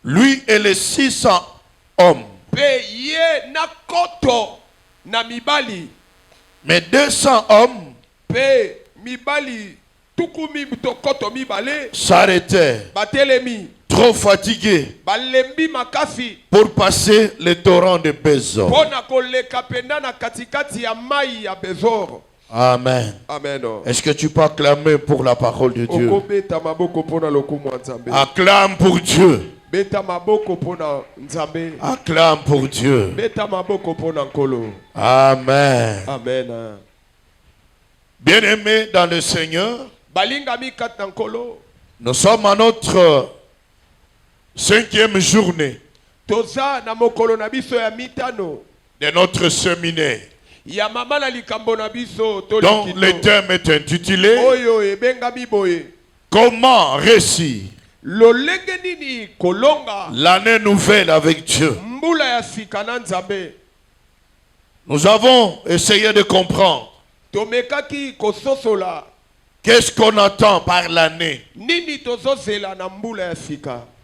Lui et les 600 hommes. Mais 200 hommes s'arrêtaient, trop fatigués, pour passer le torrent de Bésor. Amen. Amen. Est-ce que tu peux acclamer pour la parole de Dieu? Acclame pour Dieu. Acclame pour Dieu. Amen. Amen. Bien-aimés dans le Seigneur, nous sommes à notre 5e journée de notre séminaire, dont le thème est intitulé Comment réussir l'année nouvelle avec Dieu. Nous avons essayé de comprendre qu'est-ce qu'on attend par l'année.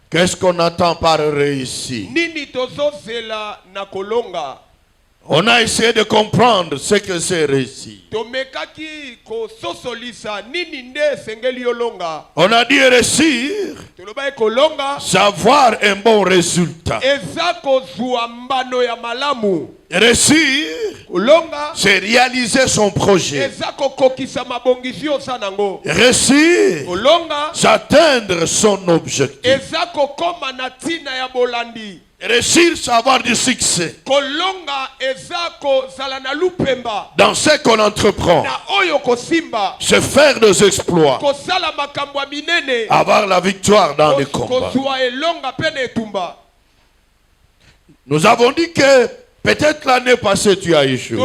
Qu'est-ce qu'on attend par réussir. On a essayé de comprendre ce que c'est réussir. On a dit réussir, savoir un bon résultat. Réussir, c'est réaliser son projet. Réussir, c'est atteindre son objectif. Réussir, c'est avoir du succès dans ce qu'on entreprend. C'est faire des exploits, avoir la victoire dans les combats. Nous avons dit que peut-être l'année passée tu as échoué,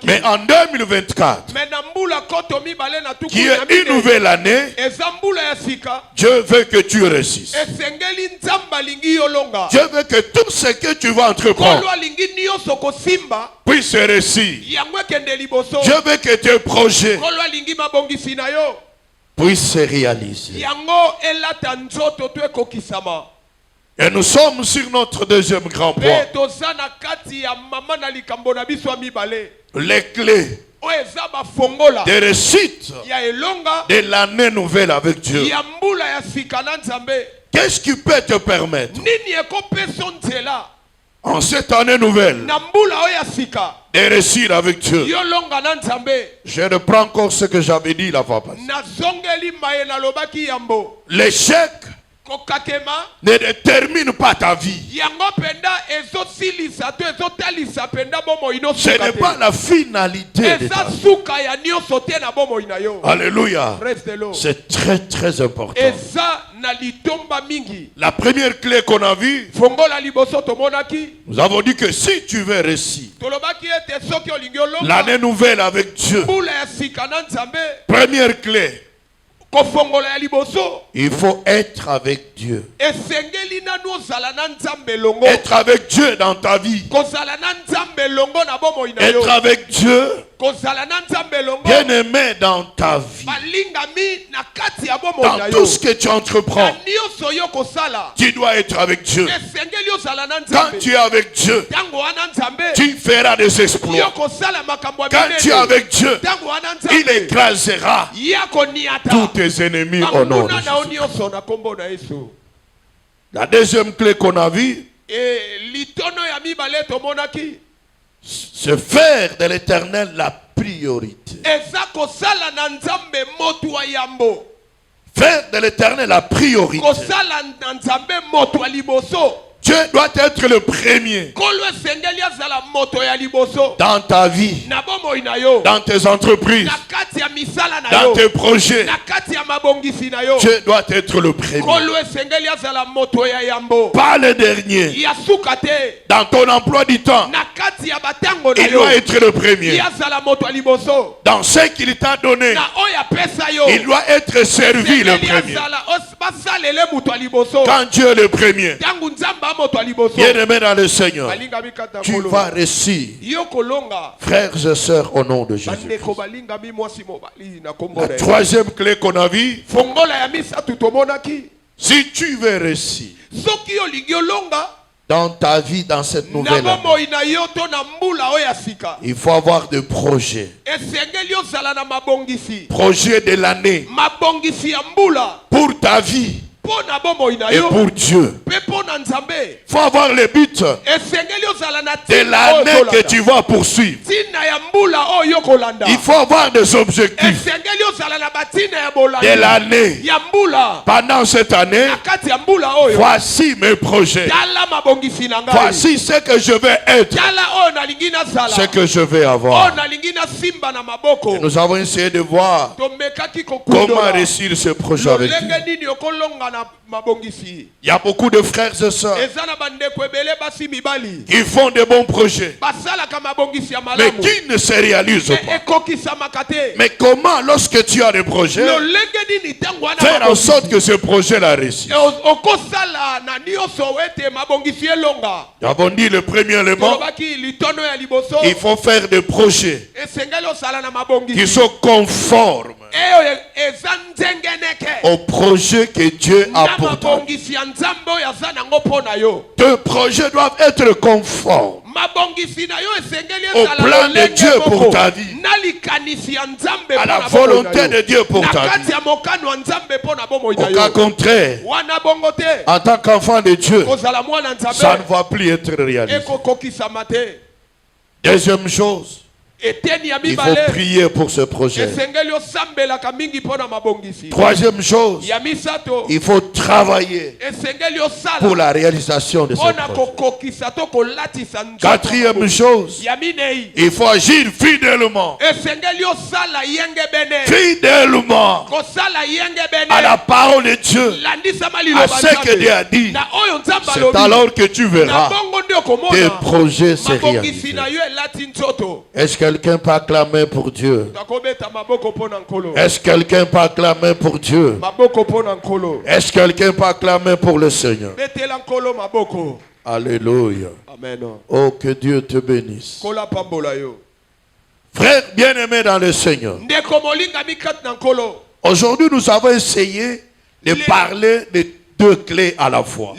mais en 2024, qui est une nouvelle année, Dieu veut que tu réussisses. Dieu veut que tout ce que tu vas entreprendre puisse réussir. Dieu veut que tes projets puissent se réaliser. Et nous sommes sur notre deuxième grand point. Les clés de réussite de l'année nouvelle avec Dieu. Qu'est-ce qui peut te permettre en cette année nouvelle de réussir avec Dieu? Je reprends encore ce que j'avais dit la fois passée. L'échec ne détermine pas ta vie. Ce n'est pas la finalité de ta vie. Alléluia. C'est très très important. La première clé qu'on a vue, nous avons dit que si tu veux réussir l'année nouvelle avec Dieu, première clé, il faut être avec Dieu. Être avec Dieu dans ta vie. Être avec Dieu, bien aimé dans ta vie. Dans tout ce que tu entreprends, tu dois être avec Dieu. Quand tu es avec Dieu, tu feras des exploits. Quand tu es avec Dieu, il écrasera tous tes ennemis au nom de Jésus. La deuxième clé qu'on a vue, c'est faire de l'Éternel la priorité. Faire de l'Éternel la priorité. Dieu doit être le premier dans ta vie, dans tes entreprises, dans tes projets. Dieu doit être le premier, pas le dernier. Dans ton emploi du temps, il doit être le premier. Dans ce qu'il t'a donné, il doit être servi le premier. Quand Dieu est le premier, Bien-aimé dans le Seigneur, tu vas réussir, frères et sœurs, au nom de Jésus. La troisième clé qu'on a vue, si tu veux réussir dans ta vie, dans cette nouvelle année, il faut avoir des projets. Projets de l'année pour ta vie et pour Dieu. Il faut avoir le but de l'année que tu vas poursuivre. Il faut avoir des objectifs de l'année. Pendant cette année, voici mes projets. Voici ce que je vais être, ce que je vais avoir. Et nous avons essayé de voir comment réussir ce projet avec Dieu. Il y a beaucoup de frères et sœurs qui font de bons projets, mais qui ne se réalisent pas. Mais comment, lorsque tu as des projets, faire en sorte que ce projet-là réussisse? Nous avons dit le premier élément, il faut faire des projets qui sont conformes au projet que Dieu a pour toi. Tes projets doivent être conformes au plan de Dieu pour ta vie, à la volonté de Dieu pour ta vie. Au cas contraire, en tant qu'enfant de Dieu, ça ne va plus être réalisé. Deuxième chose, il faut prier pour ce projet. Troisième chose, il faut travailler pour la réalisation de ce projet. Quatrième chose, il faut agir fidèlement. Fidèlement à la parole de Dieu, à ce que Dieu a dit. C'est alors que tu verras tes projets se réaliser. Est-ce que quelqu'un peut acclamer pour Dieu? Est-ce que quelqu'un peut acclamer pour Dieu? Est-ce que quelqu'un peut acclamer pour le Seigneur? Alléluia. Amen. Oh, que Dieu te bénisse. Frère bien-aimé dans le Seigneur, aujourd'hui nous avons essayé de parler de deux clés à la fois.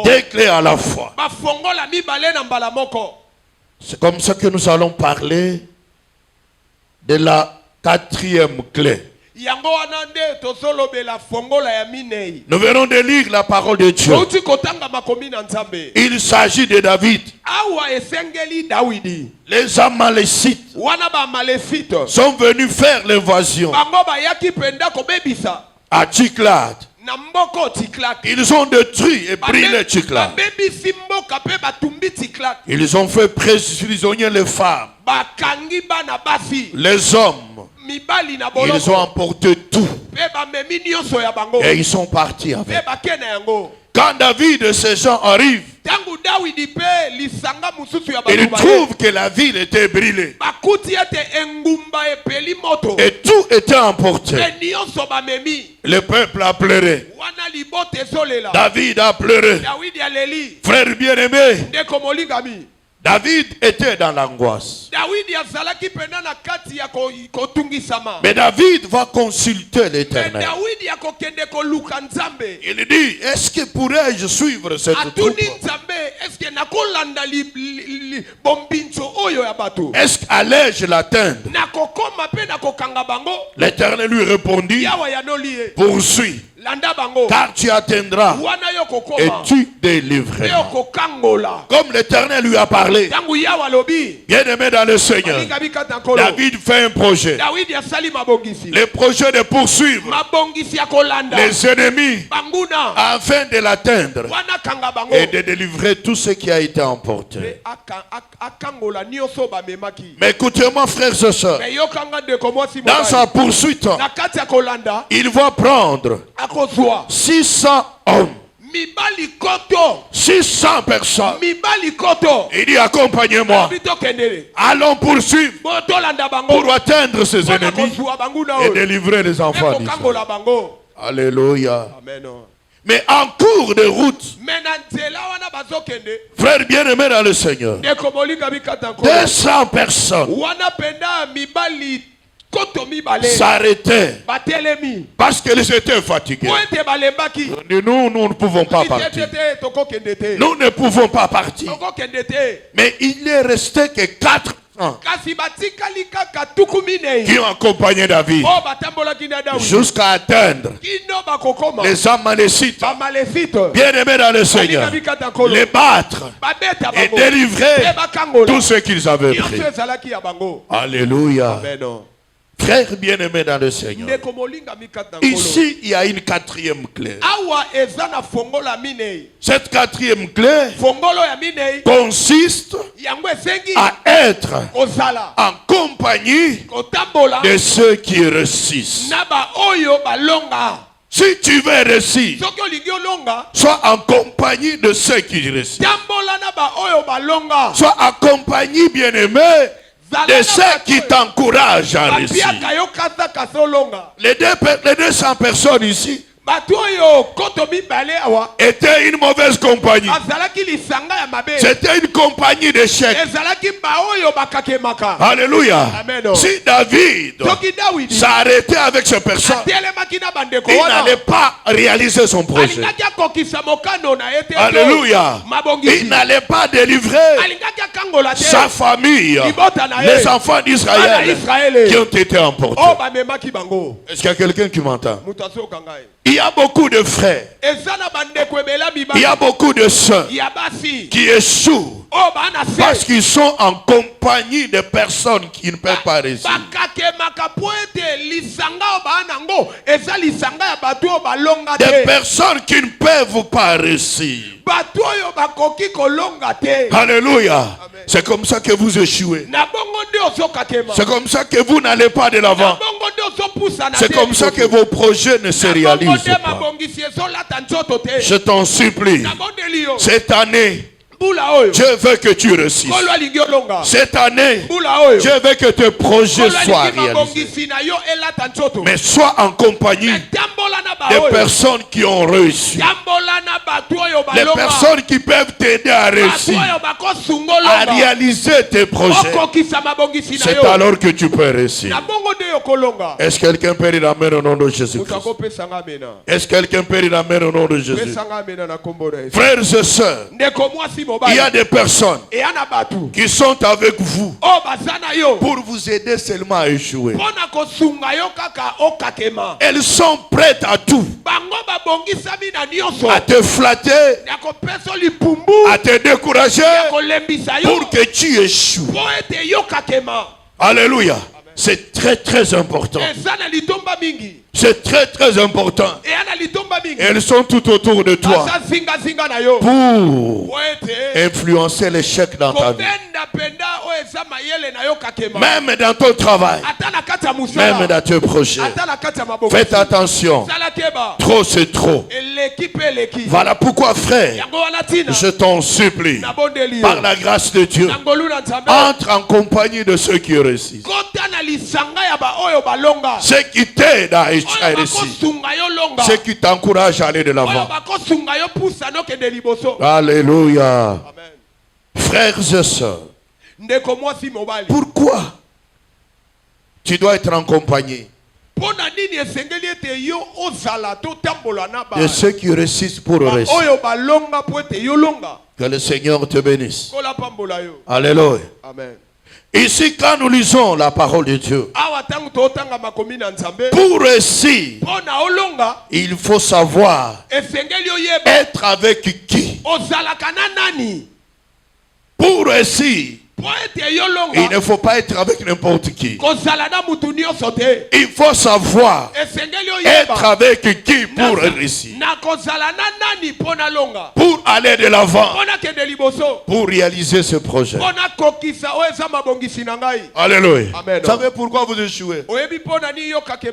Deux clés à la fois. C'est comme ça que nous allons parler de la quatrième clé. Nous venons de lire la parole de Dieu. Il s'agit de David. Les Amalécites sont venus faire l'invasion à Tsiklag. Ils ont détruit et brûlé Tsiklag. Ils ont fait prisonnier les femmes, les hommes. Ils ont emporté tout et ils sont partis avec. Quand David et ses gens arrivent, ils trouvent que la ville était brûlée et tout était emporté. Le peuple a pleuré. David a pleuré. Frère bien-aimé, David était dans l'angoisse. Mais David va consulter l'Éternel. Il dit, est-ce que pourrais-je suivre cette troupe? Est-ce qu'allais-je l'atteindre? L'Éternel lui répondit, poursuis, car tu atteindras et tu délivreras. Comme l'Éternel lui a parlé, bien-aimé dans le Seigneur, David fait un projet. Le projet de poursuivre les ennemis afin de l'atteindre et de délivrer tout ce qui a été emporté. Mais écoutez-moi, frères et sœurs, dans sa poursuite, il va prendre 600 hommes 600 personnes. Il dit accompagnez-moi. Allons poursuivre pour atteindre ses ennemis et délivrer les enfants d'Israël. Alléluia. Amen. Mais en cours de route, frères bien-aimés dans le Seigneur, 200 personnes s'arrêtaient parce qu'ils étaient fatigués. Nous ne pouvons pas partir. Nous ne pouvons pas partir. Mais il n'est resté que 4 qui ont accompagné David jusqu'à atteindre les Amalécites, bien-aimés dans le Seigneur, les battre et délivrer tout ce qu'ils avaient pris. Alléluia. Frères bien-aimés dans le Seigneur, ici il y a une 4e clé. Cette 4e clé consiste à être en compagnie de ceux qui réussissent. Si tu veux réussir, sois en compagnie de ceux qui réussissent. Sois en compagnie, bien-aimé, de ceux qui t'encouragent à réussir. Les 200 personnes ici était une mauvaise compagnie. C'était une compagnie d'échecs. Alléluia. Si David s'arrêtait avec ces personnes, il n'allait pas réaliser son projet. Alléluia. Il n'allait pas délivrer sa famille, les enfants d'Israël qui ont été emportés. Est-ce qu'il y a quelqu'un qui m'entend? Il y a beaucoup de frères, il y a beaucoup de sœurs qui échouent parce qu'ils sont en compagnie de personnes qui ne peuvent pas réussir. Des personnes qui ne peuvent pas réussir. Alléluia. C'est comme ça que vous échouez. C'est comme ça que vous n'allez pas de l'avant. C'est comme ça que vos projets ne se réalisent pas. Je t'en supplie, cette année, Dieu veut que tu réussisses. Cette année, Dieu veut que tes projets soient réalisés. Mais sois en compagnie des personnes qui ont réussi. Les personnes qui peuvent t'aider à réussir, à réaliser tes projets. C'est alors que tu peux réussir. Est-ce que quelqu'un peut dire amen au nom de Jésus-Christ? Est-ce que quelqu'un peut dire amen au nom de Jésus? Frères et sœurs, il y a des personnes qui sont avec vous pour vous aider seulement à échouer. Elles sont prêtes à tout, à te flatter, à te décourager pour que tu échoues. Alléluia. C'est très très important. C'est très très important. Elles sont tout autour de toi pour influencer l'échec dans ta vie. Même dans ton travail, même dans tes projets. Faites attention. Trop c'est trop. Voilà pourquoi, frère, je t'en supplie, par la grâce de Dieu, entre en compagnie de ceux qui réussissent. Ceux qui t'aident à réussir. Ceux qui t'encouragent à aller de l'avant. Alléluia. Amen. Frères et sœurs, pourquoi tu dois être en compagnie de ceux qui réussissent pour réussir? Que le Seigneur te bénisse. Alléluia. Amen. Ici, quand nous lisons la parole de Dieu, pour réussir, il faut savoir être avec qui. Pour réussir, Il ne faut pas être avec n'importe qui. Il faut savoir être avec qui pour réussir. Pour aller de l'avant. Pour réaliser ce projet. Alléluia. Vous savez pourquoi vous échouez?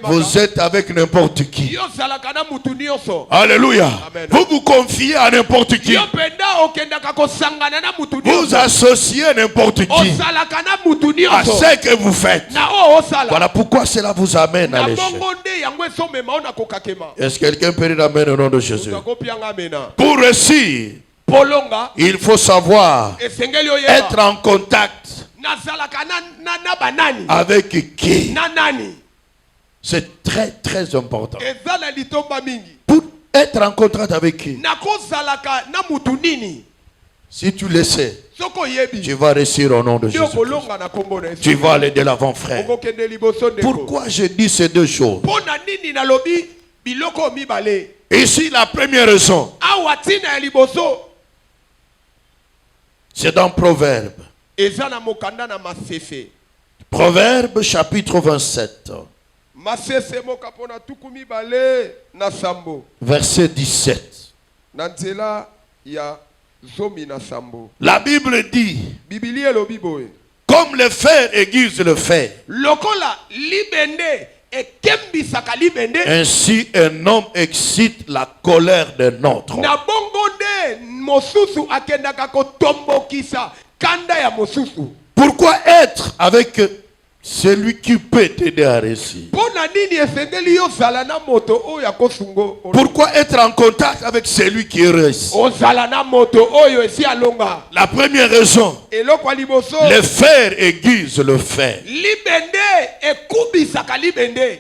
Vous êtes avec n'importe qui. Alléluia. Vous vous confiez à n'importe qui. Vous associez n'importe qui à ce que vous faites. Voilà pourquoi cela vous amène à l'échec. Est-ce que quelqu'un peut dire amen au nom de Jésus? Pour réussir, il faut savoir être en contact avec qui. C'est très très important. Pour être en contact avec qui? Si tu le sais, tu vas réussir au nom de Jésus. Tu vas aller de l'avant, frère. Pourquoi je dis ces deux choses? Ici, la première raison, c'est dans Proverbe. Proverbe chapitre 27. Verset 17. La Bible dit, comme le fer aiguise le fer, ainsi un homme excite la colère d'un autre. Pourquoi être avec celui qui peut t'aider à réussir? Pourquoi être en contact avec celui qui réussit? La première raison, le fer aiguise le fer.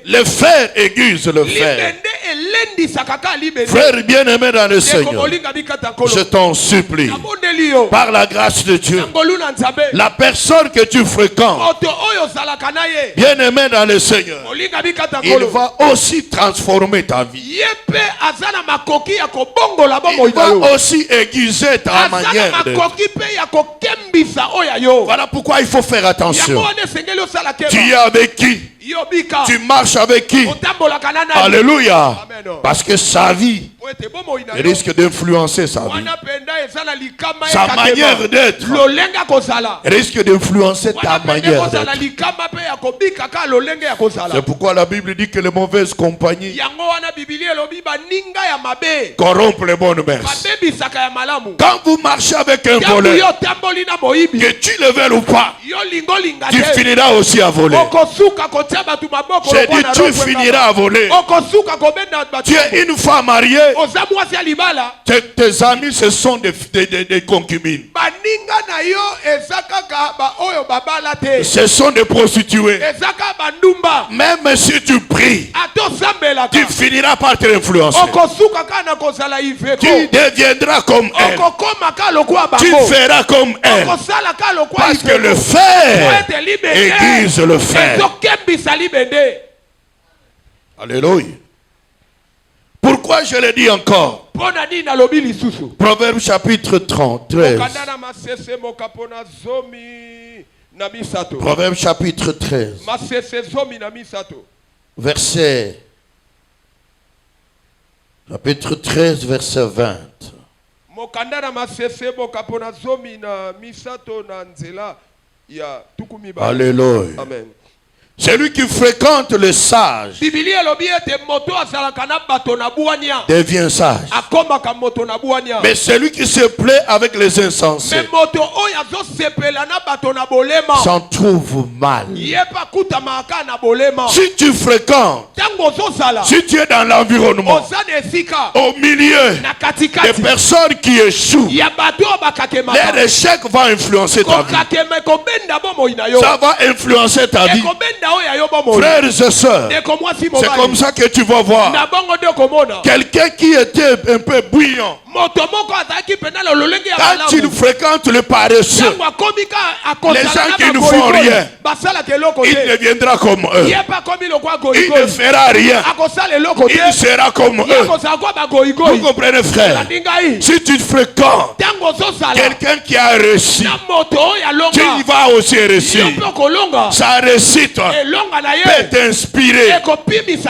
Le fer aiguise le fer. Frère bien-aimé dans le Seigneur, je t'en supplie, par la grâce de Dieu, la personne que tu fréquentes, bien-aimé dans le Seigneur, il va aussi transformer ta vie. Il va aussi aiguiser ta manière de... Voilà pourquoi il faut faire attention. Tu es avec qui? Tu marches avec qui? Alléluia. Parce que sa vie risque d'influencer sa vie. Sa manière d'être risque d'influencer ta manière d'être. C'est pourquoi la Bible dit que les mauvaises compagnies corrompent les bonnes mœurs. Quand vous marchez avec un voleur, que tu le veuilles ou pas, tu finiras aussi à voler. J'ai dit tu finiras à voler. Tu es une femme mariée. Tes amis ce sont des concubines. Ce sont des prostituées. Même si tu pries, tu finiras par te influencer. Tu deviendras comme elle. Tu feras comme elle. Parce que le fer aiguise le fer. Alléluia. Pourquoi je le dis encore? Proverbe chapitre 13. Proverbe chapitre 13. Verset. Chapitre 13, verset 20. Alléluia. Amen. Celui qui fréquente le sage devient sage. Mais celui qui se plaît avec les insensés s'en trouve mal. Si tu fréquentes, si tu es dans l'environnement, au milieu des personnes qui échouent, leur échec va influencer ta vie. Ça va influencer ta vie. Frères et sœurs, c'est comme ça que tu vas voir quelqu'un qui était un peu bouillant Quand il fréquente le paresseux, les gens qui ne font rien, il deviendra comme eux. Il ne fera rien. Il sera comme eux. Vous comprenez, frère? Si tu fréquentes quelqu'un qui a réussi, tu vas aussi réussir. Sa réussite peut t'inspirer.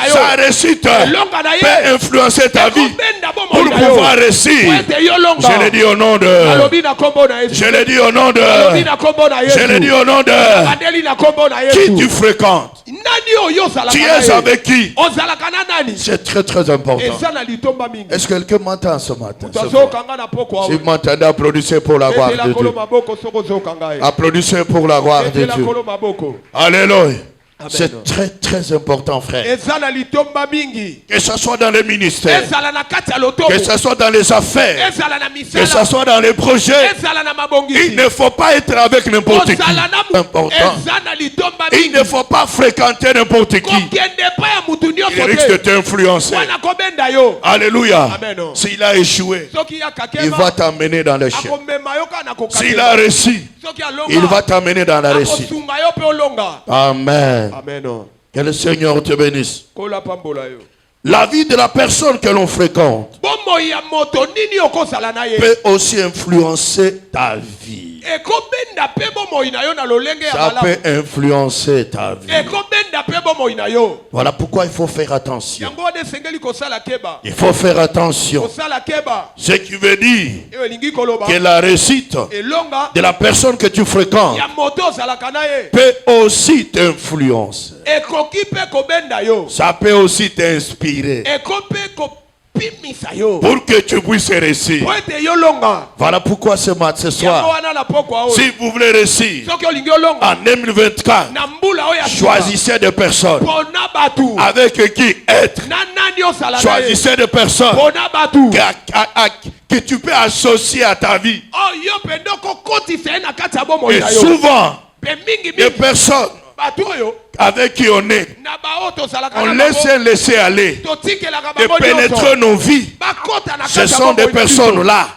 Sa réussite peut influencer ta vie pour pouvoir réussir. Je l'ai dit au nom de... Je l'ai dit au nom de... Je l'ai dit au nom de... Qui tu fréquentes? Tu es avec qui? C'est très très important. Est-ce que quelqu'un m'entend ce matin? Si vous m'entendez, applaudissez pour la gloire de Dieu. Applaudissez pour la gloire de Dieu. Alléluia. C'est très très important, frère. Que ce soit dans les ministères, que ce soit dans les affaires, que ce soit dans les projets, il ne faut pas être avec n'importe qui. Important. Il ne faut pas fréquenter n'importe qui. Il risque de t'influencer. Alléluia. S'il a échoué, il va t'amener dans l'échec. S'il a réussi, il va t'amener dans la réussite. Amen. Amen. Que le Seigneur te bénisse. La vie de la personne que l'on fréquente peut aussi influencer ta vie. Ça peut influencer ta vie. Voilà pourquoi il faut faire attention. Il faut faire attention. Ce qui veut dire que la réussite de la personne que tu fréquentes peut aussi t'influencer. Ça peut aussi t'inspirer pour que tu puisses réussir. Voilà pourquoi ce soir, si vous voulez réussir en 2024, choisissez des personnes avec qui être. Choisissez des personnes que tu peux associer à ta vie. Et souvent, des personnes avec qui on est, on laisse aller de pénétrer nos vies. Ce sont des personnes-là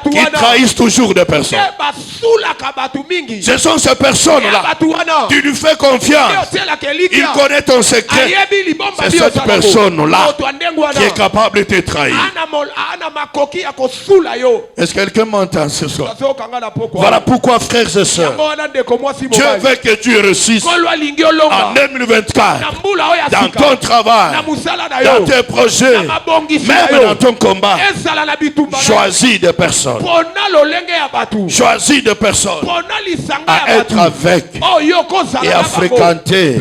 qui trahissent toujours des personnes. Ce sont ces personnes-là. Tu lui fais confiance. Il connaît ton secret. C'est cette personne-là qui est capable de te trahir. Est-ce que quelqu'un m'entend ce soir? Voilà pourquoi, frères et sœurs, Dieu veut que tu réussisses en 2024, dans ton travail, dans tes projets, même dans ton combat. Choisis des personnes. Choisis des personnes à être avec et à fréquenter,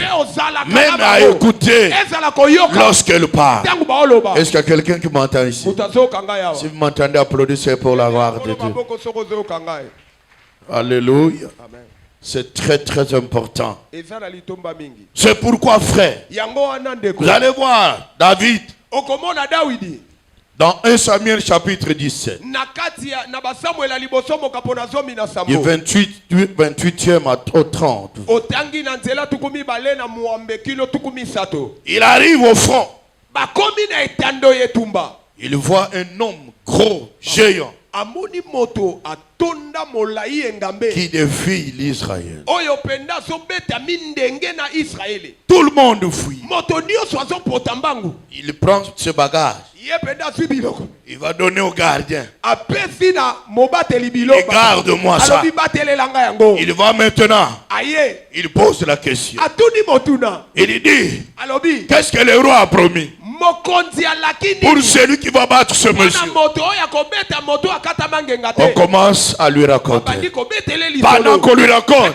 même à écouter lorsqu'elle parle. Est-ce qu'il y a quelqu'un qui m'entend ici? Si vous m'entendez, applaudissez pour la gloire de Dieu. Alléluia. C'est très très important. C'est pourquoi, frère, vous allez voir David dans 1 Samuel chapitre 17, du 28e au 30. Il arrive au front. Il voit un homme gros, géant, qui défie l'Israël. Tout le monde fuit. Il prend ce bagage. Il va donner au gardien. Et garde-moi ça. Il va maintenant. Il pose la question. Il dit, qu'est-ce que le roi a promis pour celui qui va battre ce monsieur? On commence à lui raconter. Pendant qu'on lui raconte,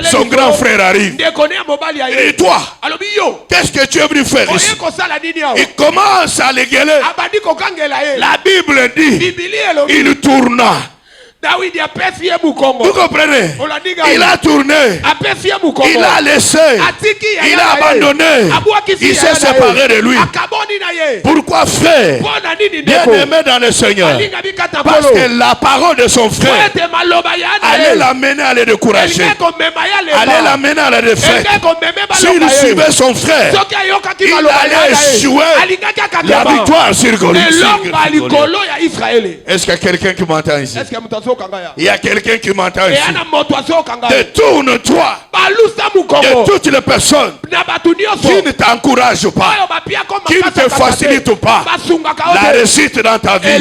son grand frère arrive. Et toi, qu'est-ce que tu es venu faire ici? Il commence à l'égaler. La Bible dit, il tourna Vous comprenez? Il a tourné. Il a laissé. Il a abandonné. Il s'est séparé de lui. Pourquoi faire? Bien aimé dans le Seigneur. Parce que la parole de son frère allait l'amener à le décourager. Allait l'amener à la défaite. S'il suivait son frère, il allait échouer la victoire sur Goliath. Est-ce qu'il y a quelqu'un qui m'entend ici? Il y a quelqu'un qui m'entend ici. Détourne-toi de toutes les personnes qui ne t'encouragent pas, qui ne te facilitent pas la réussite dans ta vie,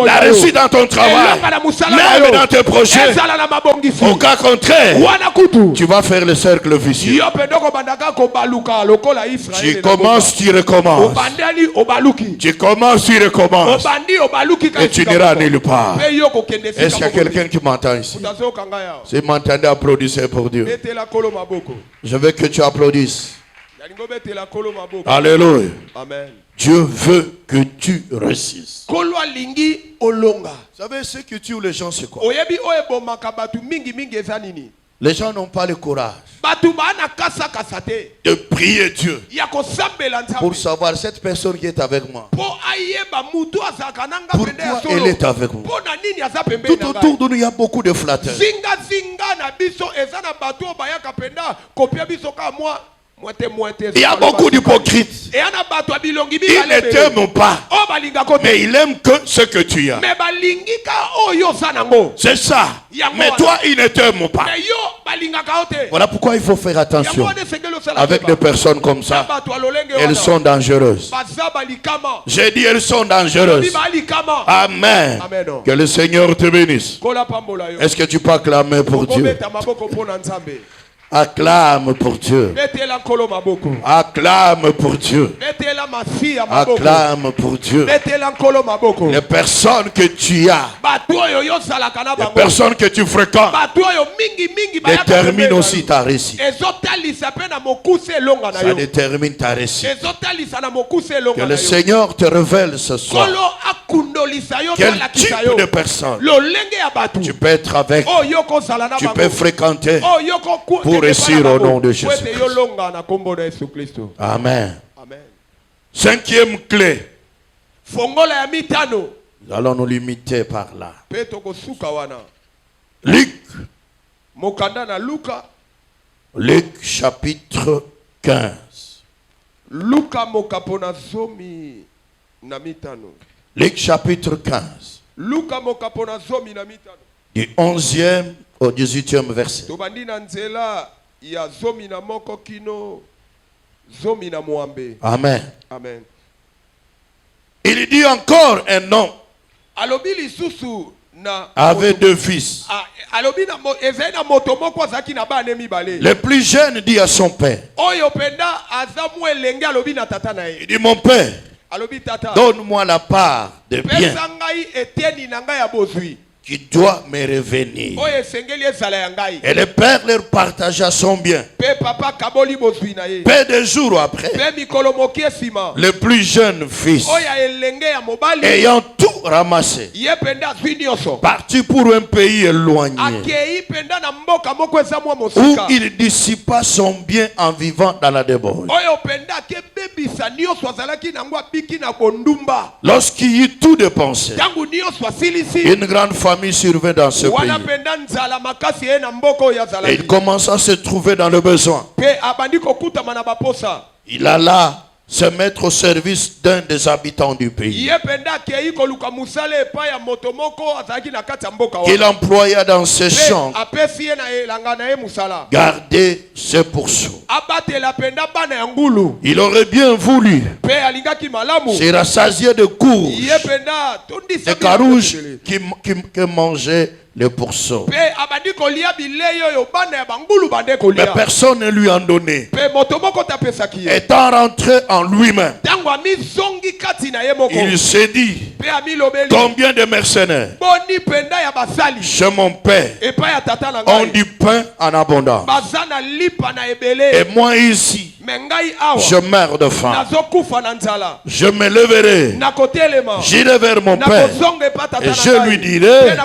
la réussite dans ton travail, même dans tes projets. Au cas contraire, tu vas faire le cercle vicieux. Tu commences, tu recommences. Tu commences, tu recommences. Et tu n'iras nulle part. Est-ce qu'il y a quelqu'un qui m'entend ici? Si vous m'entendez, applaudissez pour Dieu. Je veux que tu applaudisses. Alléluia. Amen. Dieu veut que tu réussisses. Vous savez, ce qui tue les gens, c'est quoi? Les gens n'ont pas le courage de prier Dieu pour savoir cette personne qui est avec moi. Pourquoi elle est avec moi? Tout autour de nous, il y a beaucoup de flatteurs. Il y a beaucoup d'hypocrites. Ils ne t'aiment pas, mais ils aiment que ce que tu as. C'est ça. Mais toi, ils ne t'aiment pas. Voilà pourquoi il faut faire attention avec des personnes comme ça. Elles sont dangereuses. J'ai dit elles sont dangereuses. Amen. Que le Seigneur te bénisse. Est-ce que tu peux acclamer pour Dieu? Acclame pour Dieu. Acclame pour Dieu. Acclame pour Dieu. Les personnes que tu as, les personnes que tu fréquentes, déterminent aussi ta réussite. Ça détermine ta réussite. Que le Seigneur te révèle ce soir quel type de personne tu peux être avec, tu peux fréquenter pour réussir au nom de Jésus. Amen. Cinquième clé. Nous allons nous limiter par là. Luc chapitre 15. Luc chapitre 15. Du 11e au 18e verset. Amen. Amen. Il dit encore un homme avait deux fils. Le plus jeune dit à son père, il dit, mon père, donne-moi la part de bien qui doit me revenir. Et le père leur partagea son bien. Peu de jours après, le plus jeune fils, ayant tout ramassé, partit pour un pays éloigné, où il dissipa son bien en vivant dans la débauche. Lorsqu'il eut tout dépensé, une grande famille survint dans ce pays. Et il commença à se trouver dans le besoin. Il alla se mettre au service d'un des habitants du pays, qu'il employa dans ses champs, garder ses pourceaux. Il aurait bien voulu se rassasier de courges, des carouges qui mangeaient les pourceaux. Mais personne ne lui en donnait. Étant rentré en lui-même, il s'est dit, combien de mercenaires chez mon père ont du pain en abondance, et moi ici je meurs de faim. Je me leverai, j'irai vers mon père et je lui dirai,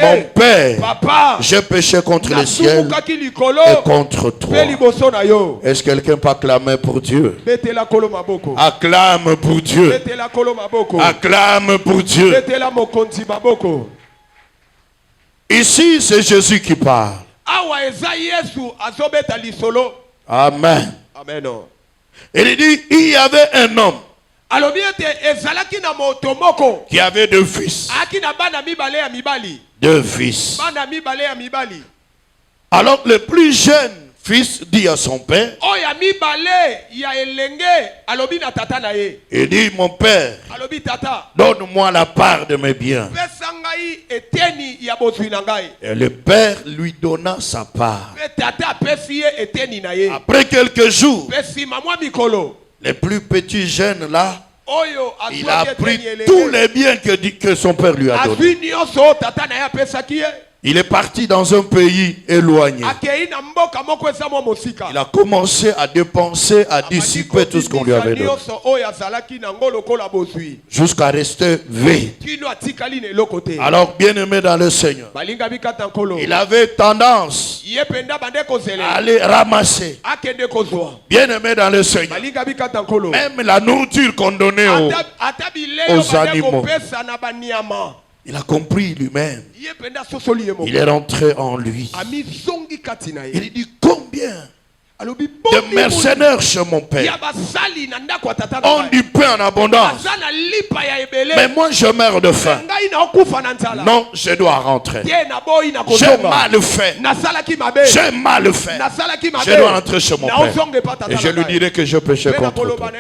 mon père, j'ai péché contre le ciel et contre toi. Est-ce que quelqu'un peut acclamer pour Dieu? Acclame pour Dieu. Acclame pour Dieu. Ici, c'est Jésus qui parle. Amen. Amen. Il dit, il y avait un homme qui avait deux fils. Deux fils. Alors le plus jeune fils dit à son père, il dit, mon père, donne-moi la part de mes biens. Et le père lui donna sa part. Après quelques jours, le plus petit jeune là, il a pris tous les biens que son père lui a donnés. Il est parti dans un pays éloigné. Il a commencé à dépenser, à dissiper tout ce qu'on lui avait donné. Jusqu'à rester vide. Alors, bien-aimé dans le Seigneur, il avait tendance à aller ramasser. Bien-aimé dans le Seigneur, même la nourriture qu'on donnait aux animaux. Il a compris lui-même. Il est rentré en lui. Il dit, combien de mercenaires chez mon père ont du pain en abondance, mais moi je meurs de faim. Non, je dois rentrer. J'ai mal fait. J'ai mal fait. Je dois rentrer chez mon père. Et je lui dirai que je péchais contre toi.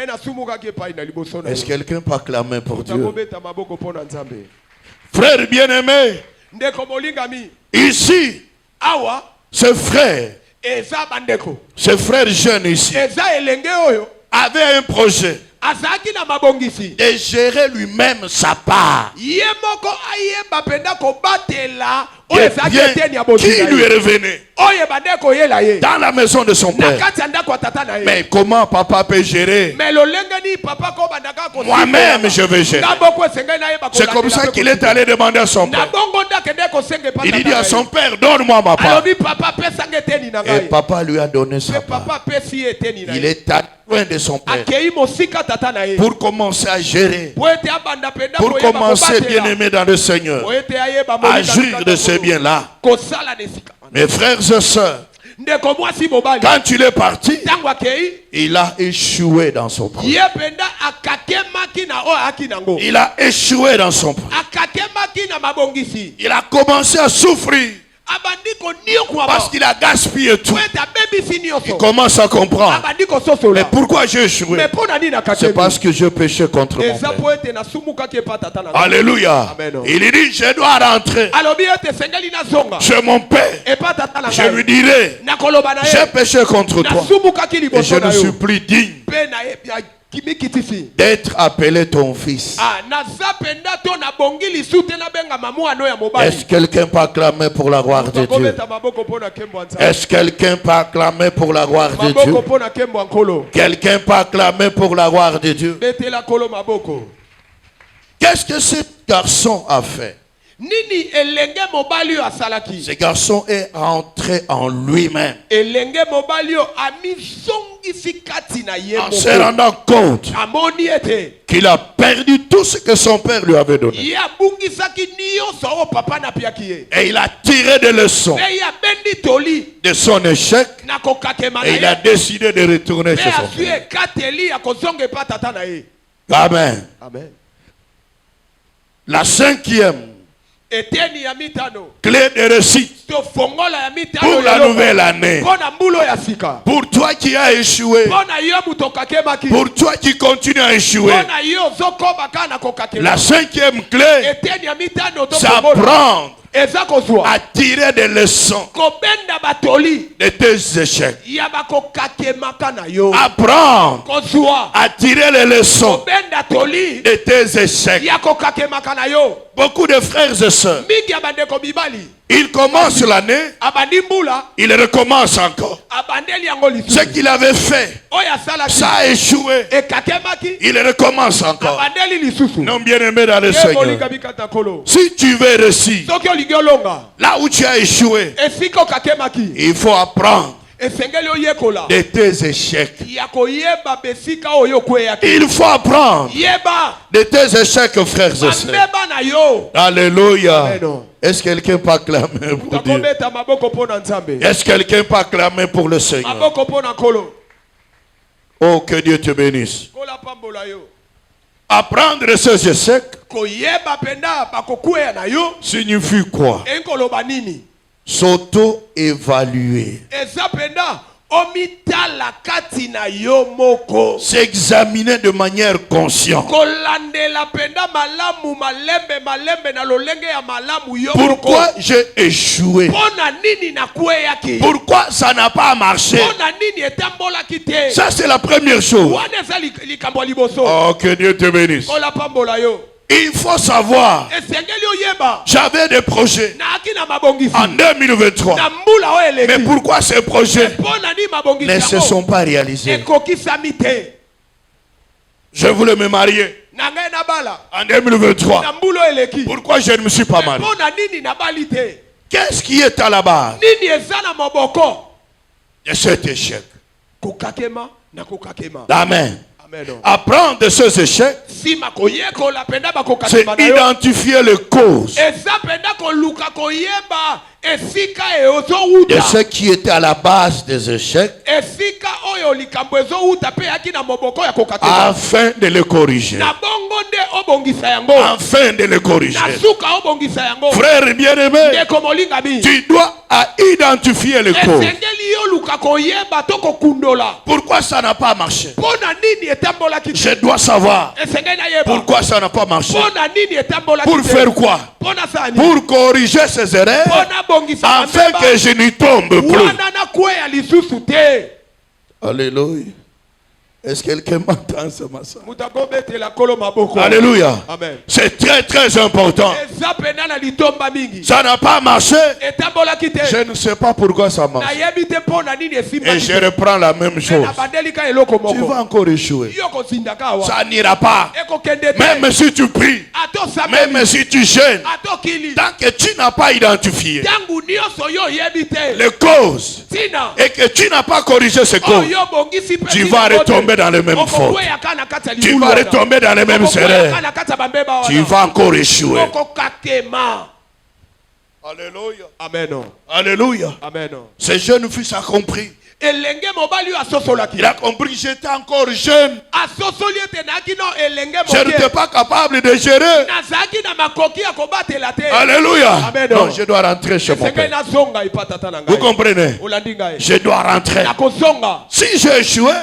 Est-ce que quelqu'un peut acclamer pour Dieu? Frère bien-aimé, ici, ce frère jeune ici, avait un projet de gérer lui-même sa part. Qui lui revenait dans la maison de son père. Mais comment papa peut gérer? Moi-même je vais gérer. C'est comme ça qu'il est allé demander à son père. Il dit à son père, donne-moi ma part. Et papa lui a donné sa part. Il est loin de son père pour commencer à gérer, pour commencer, bien aimé dans le Seigneur, à agir de ces biens-là. Mes frères et sœurs, quand il est parti, il a échoué dans son projet. Il a échoué dans son projet. Il a commencé à souffrir parce qu'il a gaspillé tout. Il commence à comprendre. Mais pourquoi j'ai échoué? C'est parce que je péchais contre mon père. Alléluia. Il dit, je dois rentrer chez mon père. Je lui dirai, j'ai péché contre toi et je ne suis plus digne d'être appelé ton fils. Est-ce que quelqu'un peut acclamer pour la gloire de Dieu? Est-ce que quelqu'un peut acclamer pour la gloire de Dieu? Quelqu'un peut acclamer pour la gloire de Dieu? Qu'est-ce que ce garçon a fait? Ce garçon est rentré en lui-même en se rendant compte qu'il a perdu tout ce que son père lui avait donné. Et il a tiré des leçons de son échec et il a décidé de retourner chez son père. Amen. La cinquième clé de réussite pour la nouvelle année. Pour toi qui as échoué, pour toi qui continues à échouer, la cinquième clé, c'est apprendre à tirer des leçons de tes échecs. Apprendre à tirer les leçons de tes échecs. Beaucoup de frères et sœurs, ils commencent l'année, ils recommencent encore. Ce qu'il avait fait, ça a échoué. Il recommence encore. Non, bien aimé dans le Seigneur. Si tu veux réussir, là où tu as échoué, il faut apprendre de tes échecs. Il faut apprendre de tes échecs, frères et sœurs. Alléluia. Est-ce que quelqu'un peut acclamer pour Dieu? Est-ce que quelqu'un peut acclamer pour le Seigneur? Oh, que Dieu te bénisse. Apprendre de ces échecs signifie quoi? S'auto-évaluer. S'examiner de manière consciente. Pourquoi j'ai échoué? Pourquoi ça n'a pas marché? Ça, c'est la première chose. Oh, que Dieu te bénisse. Il faut savoir, j'avais des projets en 2023, mais pourquoi ces projets ne se sont pas réalisés? Je voulais me marier en 2023. Pourquoi je ne me suis pas marié? Qu'est-ce qui est à la base de cet échec? Amen. Apprendre de ces échecs, c'est identifier les causes de ce qui était à la base des échecs afin de les corriger. Afin de les corriger. Frère bien-aimé, tu dois identifier les causes. Pourquoi ça n'a pas marché? Je dois savoir pourquoi ça n'a pas marché. Pour faire quoi? Pour corriger ces erreurs afin que je n'y tombe plus. Alléluia. Est-ce que quelqu'un m'entend ce matin? Alléluia. C'est très très important. Ça n'a pas marché. Je ne sais pas pourquoi ça marche. Et je reprends la même chose. Tu vas encore échouer. Ça n'ira pas. Même si tu pries, même si tu gênes, tant que tu n'as pas identifié les causes et que tu n'as pas corrigé ces causes, tu vas retomber dans les mêmes fautes. Tu vas retomber dans les mêmes erreurs. Tu vas encore échouer. Alléluia. Amen. Alléluia. Amen. Ce jeune fils a compris. Il a compris que j'étais encore jeune. Je n'étais pas capable de gérer. Alléluia. Amen. Non, je dois rentrer chez mon père. Vous comprenez? Je dois rentrer. Si j'ai échoué,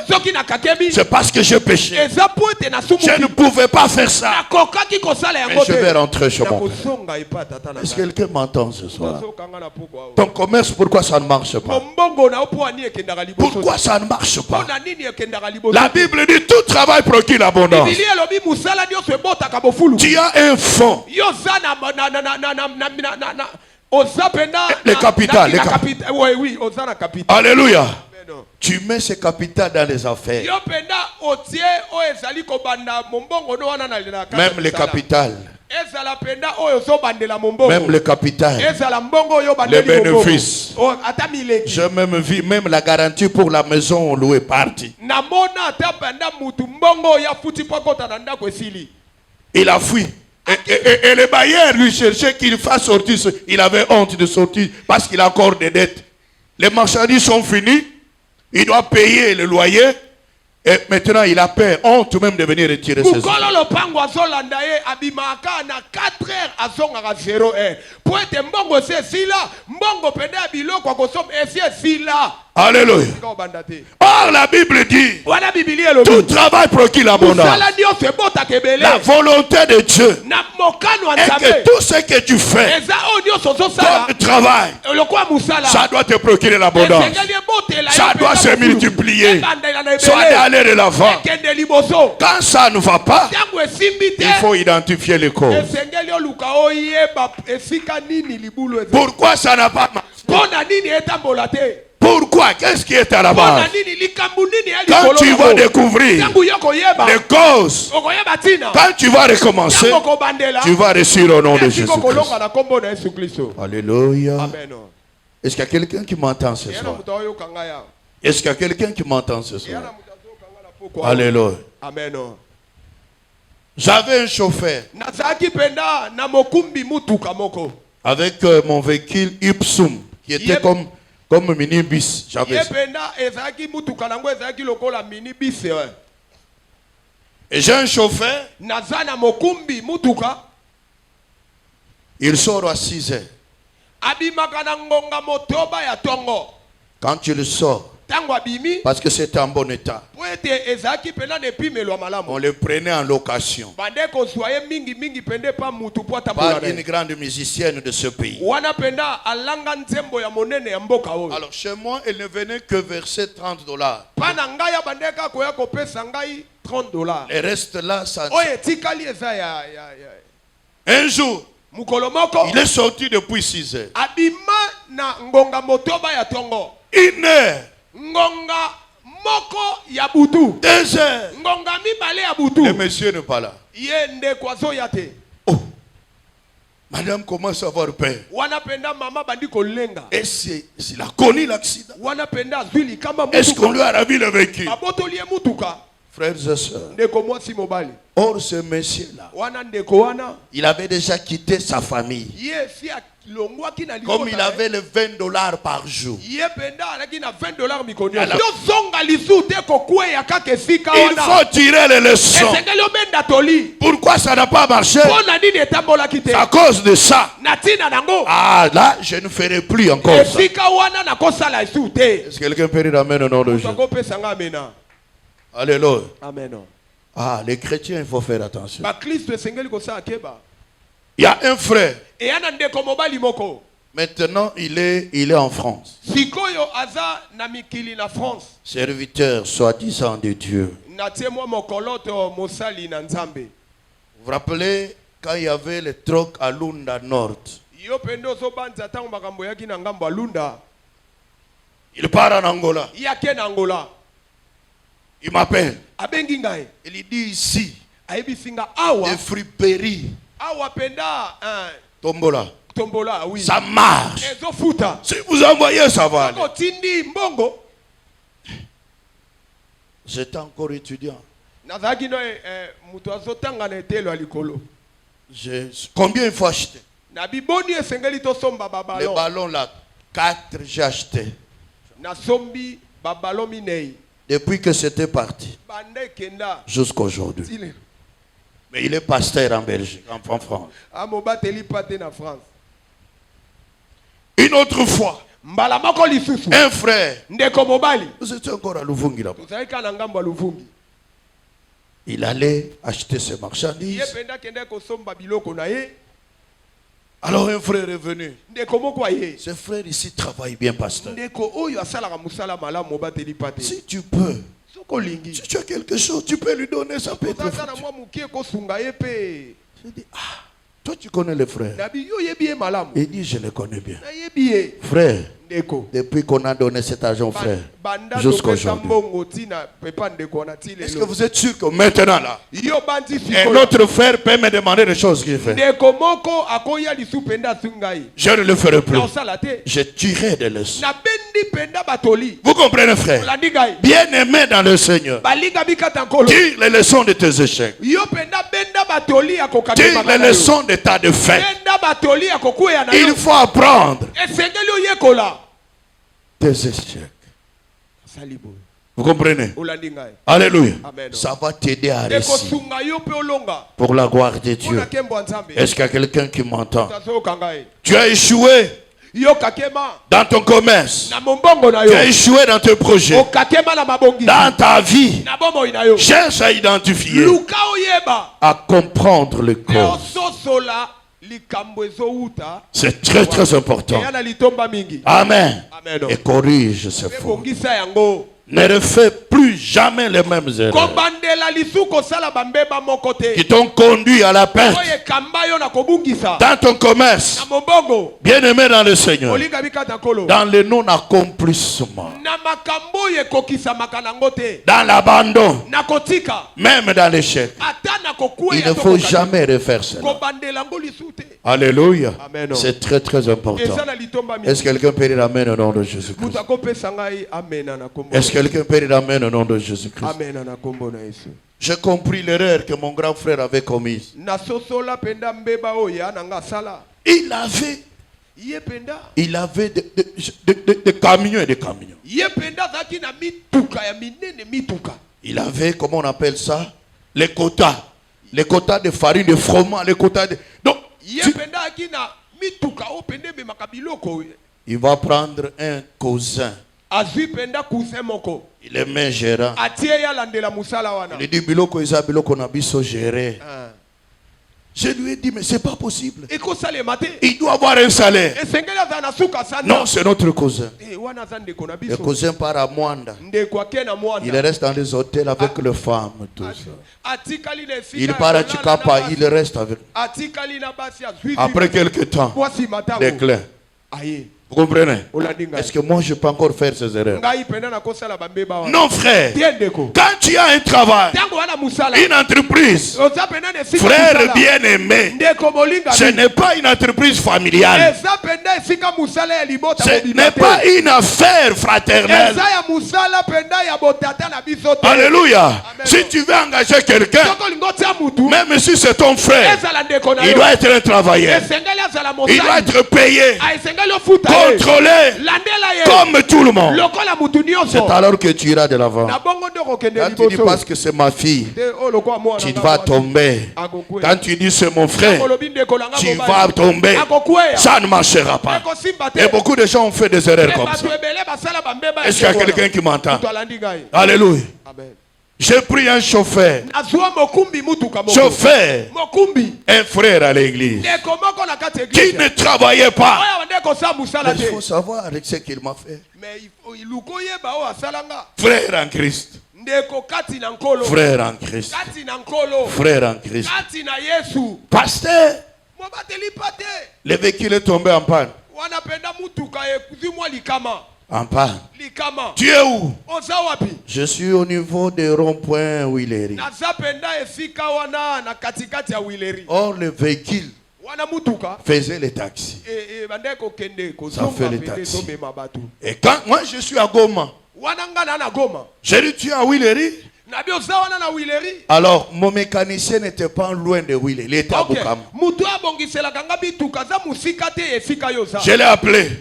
c'est parce que j'ai péché. Je ne pouvais pas faire ça. Mais je vais rentrer chez mon père. Est-ce que quelqu'un m'entend ce soir? Ton commerce, pourquoi ça ne marche pas? Pourquoi ça ne marche pas? La Bible dit tout travail procure l'abondance. Tu as un fonds. Le capital. Alléluia. Tu mets ce capital dans les affaires. Même le capital. Même le capital. Les bénéfices. J'ai même vu même la garantie pour la maison louée partie. Il a fui. Et le bailleur lui cherchait qu'il fasse sortir. Il avait honte de sortir parce qu'il a encore des dettes. Les marchandises sont finies. Il doit payer le loyer. Et maintenant il a peur, honte même de venir retirer ses œuvres. Alléluia. Or la Bible dit, tout travail procure l'abondance. La volonté de Dieu est que tout ce que tu fais comme travail, ça doit te procurer l'abondance. Ça doit se multiplier. Ça doit aller de l'avant. Quand ça ne va pas, il faut identifier les causes. Pourquoi ça n'a pas marché? Pourquoi? Qu'est-ce qui est à la base? Quand tu vas découvrir les causes, quand tu vas recommencer, tu vas réussir au nom de Jésus-Christ. Alléluia. Est-ce qu'il y a quelqu'un qui m'entend ce soir? Est-ce qu'il y a quelqu'un qui m'entend ce soir? Alléluia. J'avais un chauffeur avec mon véhicule Ipsum qui était comme minibus. Et j'ai un chauffeur. Il sort à 6 heures. Quand tu le sors, parce que c'est en bon état, on le prenait en location par une grande musicienne de ce pays. Alors chez moi, elle ne venait que verser $30. Et reste là, ça. Un jour, il est sorti depuis 6 heures. 1 heure. 2 heures. Le monsieur n'est pas là. Oh. Madame commence à avoir peur. Et s'il a connu l'accident, est-ce qu'on lui a ravi le véhicule? Frères et sœurs, or ce monsieur-là, il avait déjà quitté sa famille. Comme il avait les $20 par jour. Il faut tirer les leçons. Pourquoi ça n'a pas marché? C'est à cause de ça. Ah, là, je ne ferai plus encore ça. Est-ce que quelqu'un peut dire amen au nom de Jésus? Alléluia. Amen. Ah, les chrétiens, il faut faire attention. Il y a un frère. Maintenant, il est en France. Serviteur, soi-disant de Dieu. Vous vous rappelez quand il y avait les trocs à Lunda Nord? Il part en Angola. Il m'appelle. Il dit ici, des friperies. Tombola. Oui. Ça marche. Si vous envoyez, ça va aller. J'étais encore étudiant. Combien il faut acheter? Les ballons là, 4 j'ai acheté. Depuis que c'était parti jusqu'à aujourd'hui. Mais il est pasteur en Belgique, en France. Une autre fois, un frère, vous étiez encore à Luvungi là-bas. Il allait acheter ses marchandises. Alors un frère est venu. Ce frère ici travaille bien, pasteur. Si tu peux, si tu as quelque chose, tu peux lui donner, ça peut être fait. Je dis, ah, toi tu connais le frère. Il dit, je le connais bien. Frère, depuis qu'on a donné cet argent, frère, jusqu'à aujourd'hui. Est-ce que vous êtes sûr que maintenant là, un autre frère peut me demander des choses qu'il fait? Je ne le ferai plus. Je tirerai des leçons. Vous comprenez, frère? Bien aimé dans le Seigneur, tire les leçons de tes échecs. Tire les leçons de ta défaite. Il faut apprendre tes échecs. Vous comprenez? Alléluia. Ça va t'aider à réussir pour la gloire de Dieu. Est-ce qu'il y a quelqu'un qui m'entend? Tu as échoué. dans ton commerce, tu as échoué dans tes projets, dans ta vie, cherche à identifier, à comprendre le corps. C'est très très important. Amen. Et corrige ce faux. Ne refais plus jamais les mêmes erreurs qui t'ont conduit à la perte dans ton commerce. Bien-aimé dans le Seigneur, dans le non-accomplissement, dans l'abandon, même dans l'échec, il ne faut jamais refaire cela. Alléluia. C'est très très important. Est-ce que quelqu'un peut dire Amen au nom de Jésus-Christ? Est-ce que quelqu'un peut dire Amen au nom de Jésus-Christ? J'ai compris l'erreur que mon grand frère avait commise. Il avait des camions et des camions. Il avait, comment on appelle ça? Les quotas. Les quotas de farine, de fromage, les quotas de... Donc, il va prendre un cousin. Il est main gérant. Il dit biloko isa biloko na biso géré. Je lui ai dit mais c'est pas possible. Il doit avoir un salaire. Non, c'est notre cousin. Le cousin part à Mwanda. Il reste dans les hôtels avec les femmes, tout ça. Il part à Chikapa, il reste avec. Après quelques temps, déclin. Vous comprenez? Est-ce que moi je peux encore faire ces erreurs? Non frère. Quand tu as un travail, une entreprise, frère bien-aimé, ce n'est pas une entreprise familiale. Ce n'est pas une affaire fraternelle. Alléluia. Si tu veux engager quelqu'un, même si c'est ton frère, il doit être un travailleur. Il doit être payé, contrôlé comme tout le monde. C'est alors que tu iras de l'avant. Quand tu dis parce que c'est ma fille, tu vas tomber. Quand tu dis c'est mon frère, tu vas tomber. Ça ne marchera pas. Et beaucoup de gens ont fait des erreurs comme ça. Est-ce qu'il y a quelqu'un qui m'entend? Alléluia. J'ai pris un chauffeur, un frère à l'église, qui ne travaillait pas. Mais il faut savoir avec ce qu'il m'a fait. Frère en Christ. Frère en Christ. Frère en Christ. Pasteur, le véhicule est tombé en panne. En panne. Tu es où? Je suis au niveau des ronds-points Willery. Or le véhicule faisait les taxis. Ça fait les taxis. Et quand moi je suis à Goma, j'ai dit tu es à Willery. Alors mon mécanicien n'était pas loin de Willery. Il était à Bukama. Je l'ai appelé.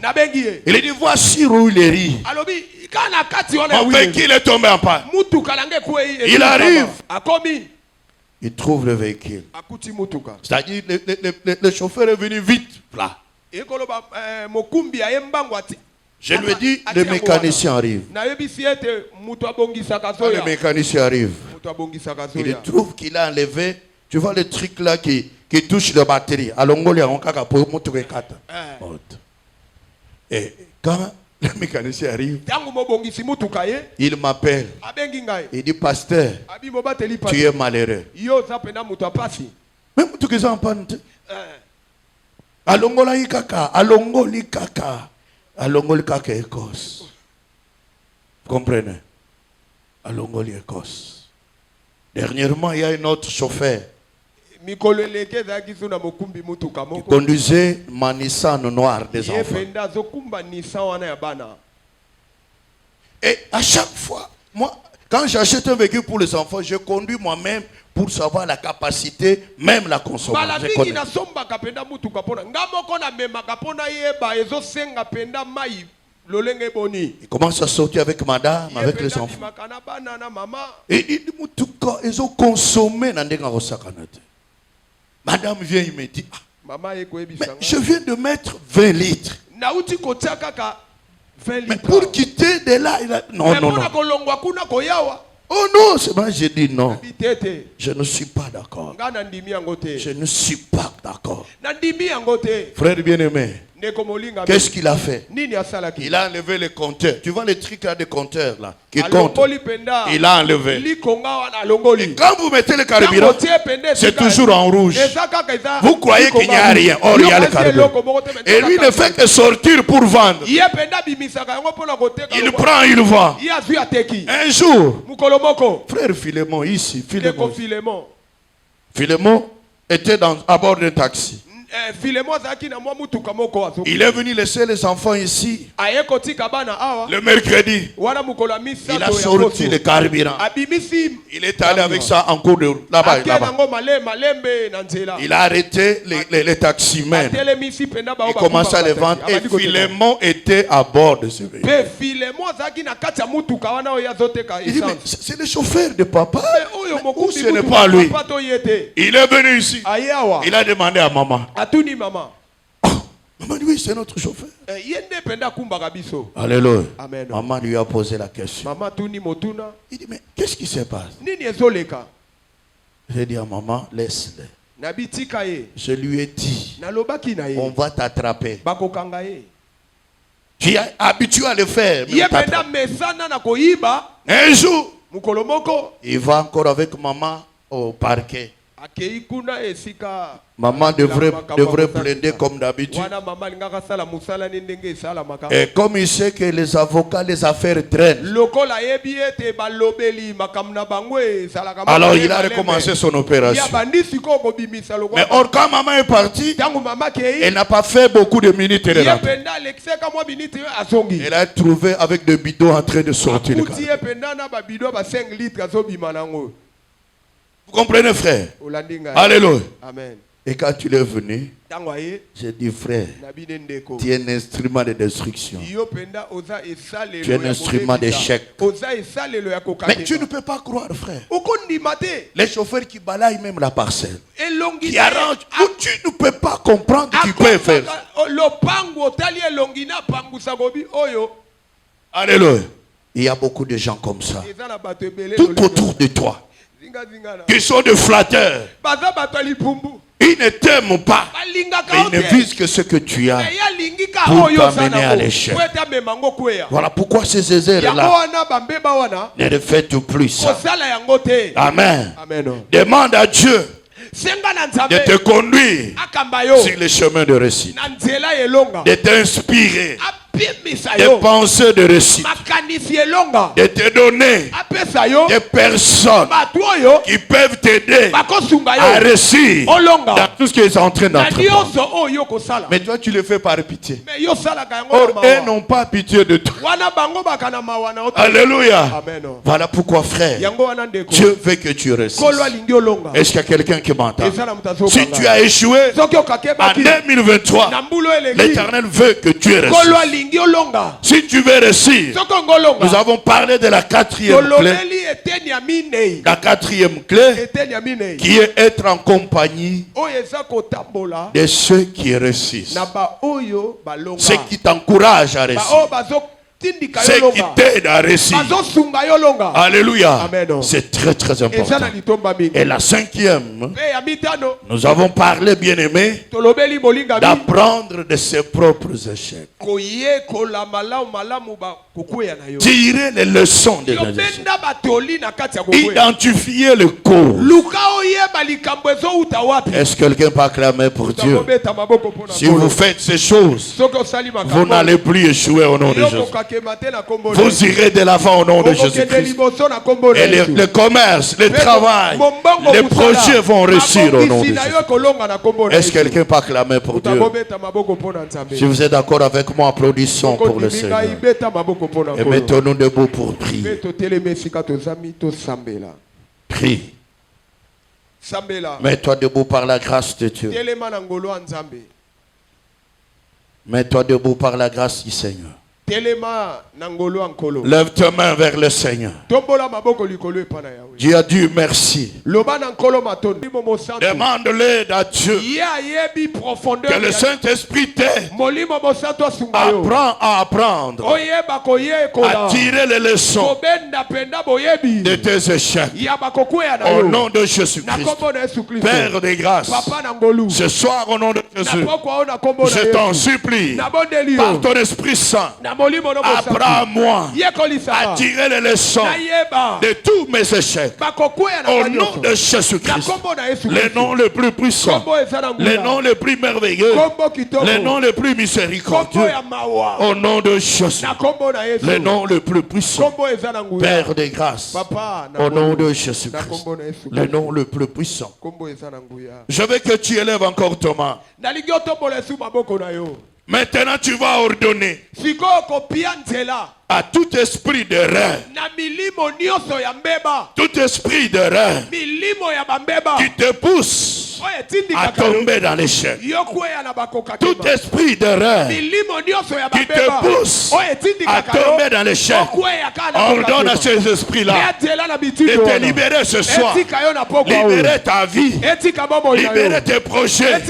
Il a dit voici Willery. Mon véhicule est tombé en panne. Il arrive. Il trouve le véhicule. C'est-à-dire le chauffeur est venu vite là. Je lui ai dit, le mécanicien arrive. Le mécanicien arrive. Il trouve qu'il a enlevé, tu vois le truc là qui touche la batterie. Et quand le mécanicien arrive, il m'appelle. Il dit, pasteur, tu es malheureux. Même tout que ça en panne. Alongoli kaka, alongoli kaka. Alongoli kaka Écosse. Vous comprenez? Alongoli Écosse. Dernièrement, il y a un autre chauffeur qui conduisait ma Nissan noire des enfants. Et à chaque fois, moi, quand j'achète un véhicule pour les enfants, je conduis moi-même pour savoir la capacité, même la consommation. Il commence à sortir avec madame, avec les enfants. Et ils ont consommé. Madame vient, il me dit, mais je viens de mettre 20 litres. Mais pour quitter de là, il a... Non. Oh non, c'est moi j'ai dit non. Je ne suis pas d'accord. Je ne suis pas d'accord. Frère bien-aimé, qu'est-ce qu'il a fait? Il a enlevé les compteurs. Tu vois les trucs là des compteurs là qui comptent. Il a enlevé. Et quand vous mettez le carburant, c'est toujours en rouge. Vous croyez qu'il n'y a rien. Or il y a le carburant. Et lui ne fait que sortir pour vendre. Il prend, il vend. Un jour, frère Philémon ici, Philémon était à bord d'un taxi. Il est venu laisser les enfants ici. Le mercredi, il a sorti le carburant. Il est allé avec ça en cours de là-bas. Il a arrêté les taximens. Il commence à les vendre. Et Philémon était à bord de ce véhicule. Il dit, mais c'est le chauffeur de papa. Ou ce n'est pas lui. Il est venu ici. Il a demandé à maman. Maman dit oui, c'est notre chauffeur. Alléluia. Amen. Maman lui a posé la question. Il dit mais qu'est-ce qui se passe? J'ai dit à maman, laisse-le. Je lui ai dit, on va t'attraper. Tu es habitué à le faire. Un jour, il va encore avec maman au parquet. Maman devrait plaider comme d'habitude. Et comme il sait que les avocats, les affaires traînent, alors il a recommencé son opération. Mais or quand maman est partie, elle n'a pas fait beaucoup de minutes. Elle a trouvé avec des bidons en train de sortir le carburant. Vous comprenez, frère? Alléluia. Amen. Et quand tu es venu, j'ai dit, frère, tu es un instrument de destruction. Tu es un instrument d'échec. Mais tu ne peux pas croire, frère. Les chauffeurs qui balayent même la parcelle, qui arrangent, où tu ne peux pas comprendre qu'ils peuvent faire. Alléluia. Il y a beaucoup de gens comme ça. Tout autour de toi. Qui sont des flatteurs. Ils ne t'aiment pas. Mais ils ne visent que ce que tu as pour t'amener à l'échec. Voilà pourquoi ces zézères-là ne le faites plus. Amen. Demande à Dieu de te conduire sur le chemin de réussite. De t'inspirer des pensées de réussite, de te donner des personnes qui peuvent t'aider à réussir dans tout ce qu'ils sont en train d'entreprendre. Mais toi tu le fais par pitié. Or eux n'ont pas pitié de toi. Alléluia. Voilà pourquoi, frère, Dieu veut que tu réussisses. Est-ce qu'il y a quelqu'un qui m'entend? Si tu as échoué en 2023, l'Éternel veut que tu réussisses. Si tu veux réussir, nous avons parlé de la quatrième clé. La quatrième clé qui est être en compagnie de ceux qui réussissent. Ceux qui t'encouragent à réussir. Ceux qui t'aident à réussir. Alléluia. C'est très très important. Et la cinquième, nous avons parlé, bien aimé, d'apprendre de ses propres échecs. Tirer les leçons des échecs. Identifier le cause. Est-ce que quelqu'un peut acclamer pour Dieu? Si vous faites ces choses, vous n'allez plus échouer au nom de Jésus. Vous irez de l'avant au nom de Jésus-Christ. Et le commerce, le travail, les projets vont réussir au nom de Jésus. Est-ce que quelqu'un peut acclamer pour Dieu? Si vous êtes d'accord avec moi, applaudissons pour le Seigneur. Et mettons-nous debout pour prier. Prie. Mets-toi debout par la grâce de Dieu. Mets-toi debout par la grâce du Seigneur. Lève ta main vers le Seigneur. Dieu a dit merci. Demande-le à Dieu que le Saint-Esprit t'aide à apprendre, à tirer les leçons de tes échecs. Au nom de Jésus-Christ, Père des grâces, ce soir au nom de Jésus, je t'en supplie, par ton Esprit Saint, apprends-moi à tirer les leçons de tous mes échecs. Au nom de Jésus-Christ, le nom le plus puissant, le nom le plus merveilleux, le nom le plus miséricordieux. Au nom de Jésus, le nom le plus puissant, Père des grâces. Au nom de Jésus-Christ, le nom le plus puissant. Je veux que tu élèves encore ta main. Maintenant tu vas ordonner à tout esprit de rêve, tout esprit de rêve qui te pousse à tomber dans l'échec, tout esprit de rêve qui te pousse à tomber dans l'échec, ordonne à ces esprits-là de te libérer ce soir, libérer ta vie, libérer tes projets,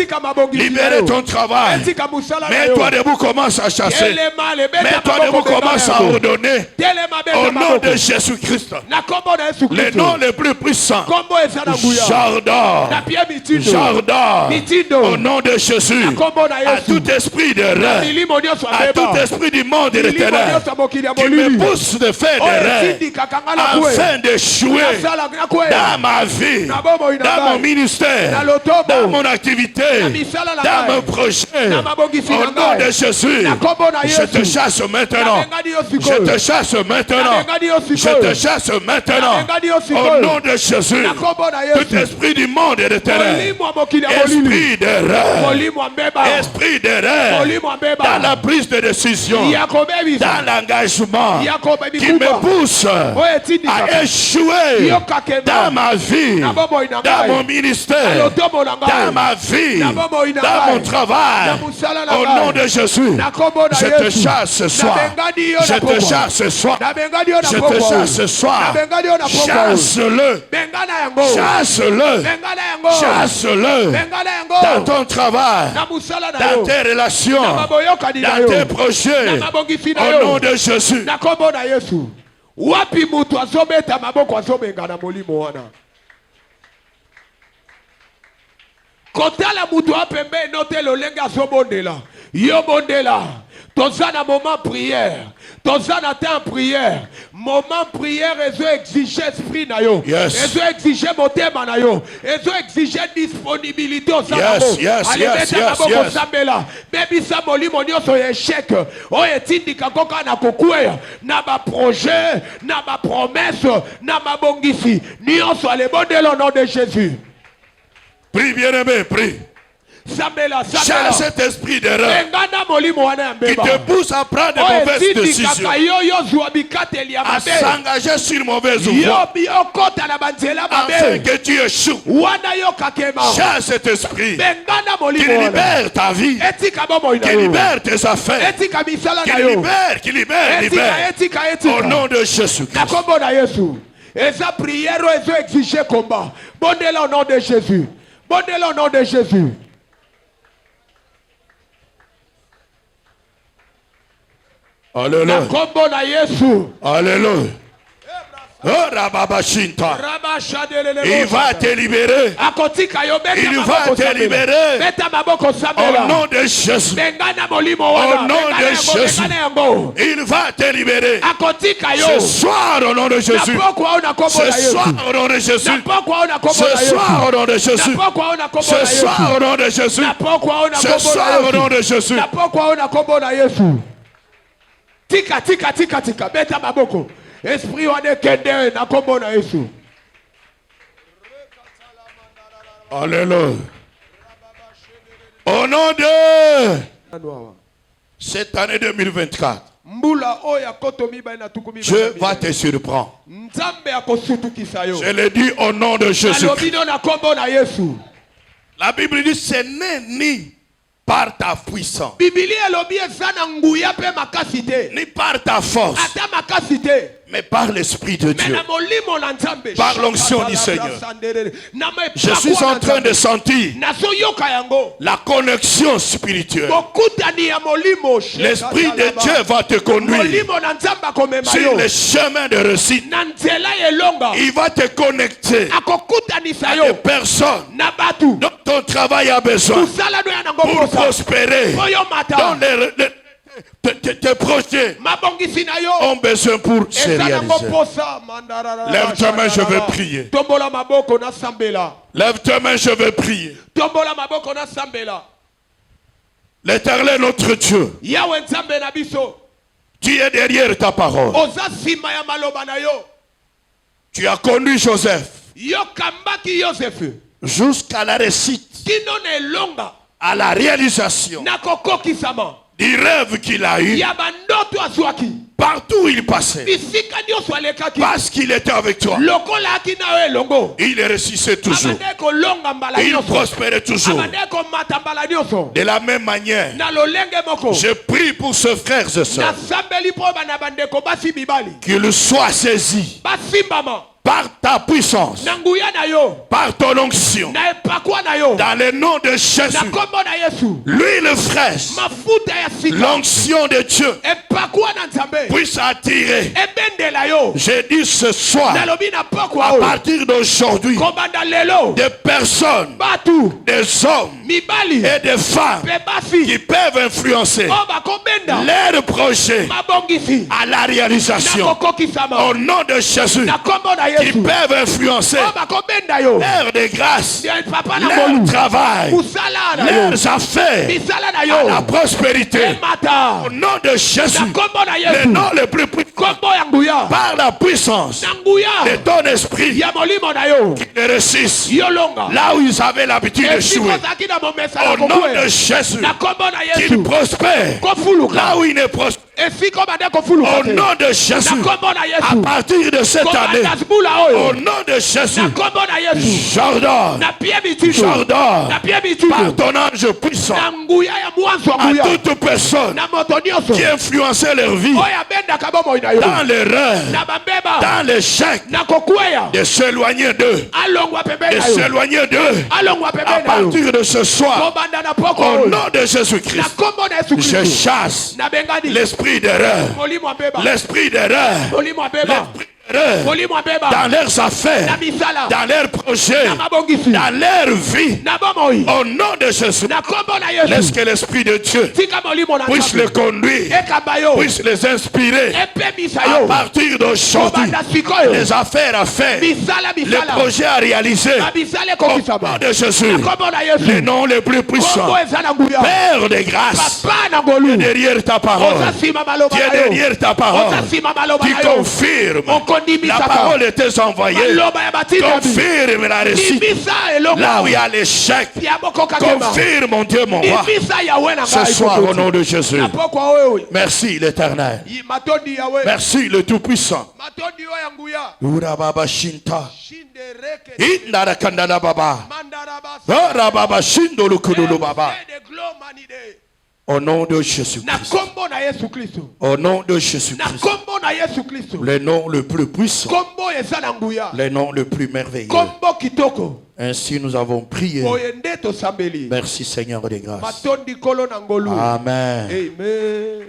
libérer ton travail. Mets-toi debout, commence à chasser. Mets-toi debout, commence à ordonner. Au nom de Jésus-Christ, le nom le plus puissant, j'ordonne, au nom de Jésus, à tout esprit de rêve, à tout esprit du monde et de ténèbres qui me pousse de faire des rêves afin d'échouer dans ma vie, dans mon ministère, dans mon activité, dans mon projet. Au nom de Jésus, je te chasse maintenant. Je te chasse maintenant. Je te chasse maintenant. Au nom de Jésus, tout esprit du monde et de ténèbres, esprit de rêve, esprit de rêve, dans la prise de décision, dans l'engagement, qui me pousse à échouer dans ma vie, dans mon ministère, dans ma vie, dans mon travail. Au nom de Jésus, je te chasse ce soir. Je te chasse ce soir. Je te chasse ce soir. Chasse-le. Chasse-le. Chasse-le. Dans ton travail, dans tes relations, dans tes projets. Au nom de Jésus. Wapi mutu azobeta maboko azobenga na molimo wana. Kotala mutu apembe note lolenge azobondela. Yo bondela. Tozana moment prière. Tozana temps prière. Moment prière ezo exige esprit na yo. Ezo exige motema na yo. Ezo exige disponibilité au sanamo. Allez mettre maboko sambela. Baby samoli monioso échec. O etindika koka na kokuya. Na ba projet, na ba promesse, na ma bongisi. Nyonso ale bondela au nom de Jésus. Prie bien-aimé, prie. Chasse cet esprit d'erreur qui te pousse à prendre de mauvaises décisions, à s'engager sur mauvaise voie, afin que tu échoues. Chasse cet esprit qui libère ta vie, qui libère tes affaires, qui libère. Au nom de Jésus-Christ. Et sa prière est exigée combat. Bondez-la au nom de Jésus. Bondez-la au nom de Jésus. Alléluia. Alléluia. Oh, Rababashinta. Il va te libérer. Il va te libérer. Au nom de Jésus. Au nom de Jésus. Il va te libérer. Ce soir au nom de Jésus. Ce soir au nom de Jésus. Ce soir au nom de Jésus. Ce soir au nom de Jésus. Ce soir au nom de Jésus. Tika tika tika tika beta maboko. Esprit wane kende na kombo na Yesu. Alléluia. Au nom de cette année 2024, Dieu va te surprendre. Je le dis au nom de Jésus. La Bible dit ce n'est ni par ta puissance, ni par ta force, mais par l'Esprit de Dieu, par l'onction du Seigneur. Je suis en train de sentir la connexion spirituelle. L'Esprit de Dieu va te conduire sur le chemin de réussite. Il va te connecter à des personnes dont ton travail a besoin pour prospérer dans tes projets ont besoin pour se réaliser. Lève ta main, je vais prier. Lève ta main, je vais prier. L'Éternel notre Dieu, tu es derrière ta parole. Tu as conduit Joseph jusqu'à la réussite, à la réalisation du rêve qu'il a eu. Partout où il passait, parce qu'il était avec toi, il réussissait toujours, il prospérait toujours. De la même manière, je prie pour ce frère et soeur qu'il soit saisi par ta puissance, par ton onction, dans le nom de Jésus. L'huile fraîche, l'onction de Dieu puisse attirer. J'ai dit ce soir, à partir d'aujourd'hui, des personnes, des hommes et des femmes qui peuvent influencer leur projet à la réalisation. Au nom de Jésus, qui peuvent influencer leur de grâce, leur travail, leurs affaires, à la prospérité. Au nom de Jésus, le nom le plus puissant, par la puissance de ton esprit, qu'ils réussissent là où ils avaient l'habitude de jouer. Au nom de Jésus, qu'ils prospèrent là où ils ne prospèrent. Au nom de Jésus, à partir de cette année, au nom de Jésus, j'ordonne par ton ange puissant à toute personne qui influençait leur vie dans l'erreur, dans l'échec, de s'éloigner d'eux, à partir de ce soir. Au nom de Jésus-Christ, je chasse l'esprit d'erreur, l'esprit d'erreur, dans leurs affaires, dans leurs projets, dans leur vie. Au nom de Jésus, laisse que l'Esprit de Dieu puisse les conduire, puisse les inspirer. À partir d'aujourd'hui, les affaires à faire, les projets à réaliser. Au nom de Jésus, le nom le plus puissant, Père de grâce, tu es derrière ta parole, tu es derrière ta parole, tu confirmes la parole de tes envoyés, confirme la réussite là où il y a l'échec, confirme mon Dieu, mon roi, ce soir au nom de Jésus. Merci l'Éternel, merci le Tout-Puissant. Au nom de Jésus-Christ. Au nom de Jésus-Christ. Le nom le plus puissant. Le nom le plus merveilleux. Ainsi nous avons prié. Merci Seigneur des grâces. Amen.